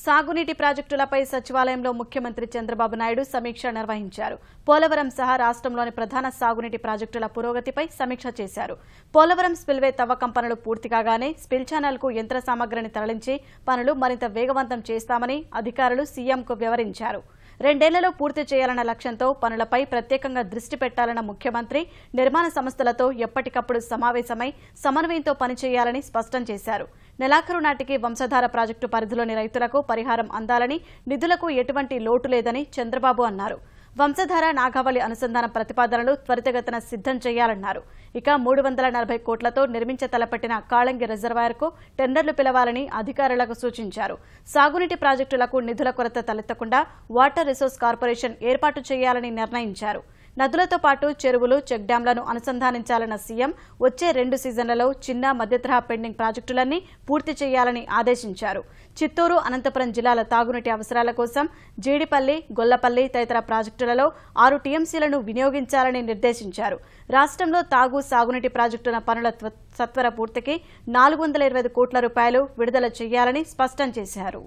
సాగునీటి ప్రాజెక్టులపై సచివాలయంలో ముఖ్యమంత్రి చంద్రబాబు నాయుడు సమీక్ష నిర్వహించారు. పోలవరం సహా రాష్ట్రంలోని ప్రధాన సాగునీటి ప్రాజెక్టుల పురోగతిపై సమీక్ష చేశారు. పోలవరం స్పిల్వే తవ్వకం పనులు పూర్తి కాగానే స్పిల్ ఛానల్కు యంత్ర సామగ్రిని తరలించి పనులు మరింత వేగవంతం చేస్తామని అధికారులు సీఎంకు వివరించారు. 2 ఏళ్లలో పూర్తి చేయాలన్న లక్ష్యంతో పనులపై ప్రత్యేకంగా దృష్టి పెట్టాలన్న ముఖ్యమంత్రి నిర్మాణ సంస్థలతో ఎప్పటికప్పుడు సమావేశమై సమన్వయంతో పనిచేయాలని స్పష్టం చేశారు. నెలాఖరు నాటికి వంశధార ప్రాజెక్టు పరిధిలోని రైతులకు పరిహారం అందాలని, నిధులకు ఎటువంటి లోటు లేదని చంద్రబాబు అన్నారు. వంశధార నాగావళి అనుసంధాన ప్రతిపాదనలు త్వరితగతిన సిద్ధం చేయాలన్నారు. ఇక 340 కోట్లతో నిర్మించ తలపెట్టిన కాళంగి రిజర్వాయర్కు టెండర్లు పిలవాలని అధికారులకు సూచించారు. సాగునీటి ప్రాజెక్టులకు నిధుల కొరత తలెత్తకుండా వాటర్ రిసోర్స్ కార్పొరేషన్ ఏర్పాటు చేయాలని నిర్ణయించారు. నదులతో పాటు చెరువులు, చెక్ డ్యాంలను అనుసంధానించాలన్న సీఎం వచ్చే 2 సీజన్లలో చిన్న మధ్యతరహా పెండింగ్ ప్రాజెక్టులన్నీ పూర్తి చేయాలని ఆదేశించారు. చిత్తూరు, అనంతపురం జిల్లాల తాగునీటి అవసరాల కోసం జీడిపల్లి, గొల్లపల్లి తదితర ప్రాజెక్టులలో 6 టీఎంసీలను వినియోగించాలని నిర్దేశించారు. రాష్ట్రంలో తాగు, సాగునీటి ప్రాజెక్టుల పనుల సత్వర పూర్తికి 425 కోట్ల రూపాయలు విడుదల చేయాలని స్పష్టం చేశారు.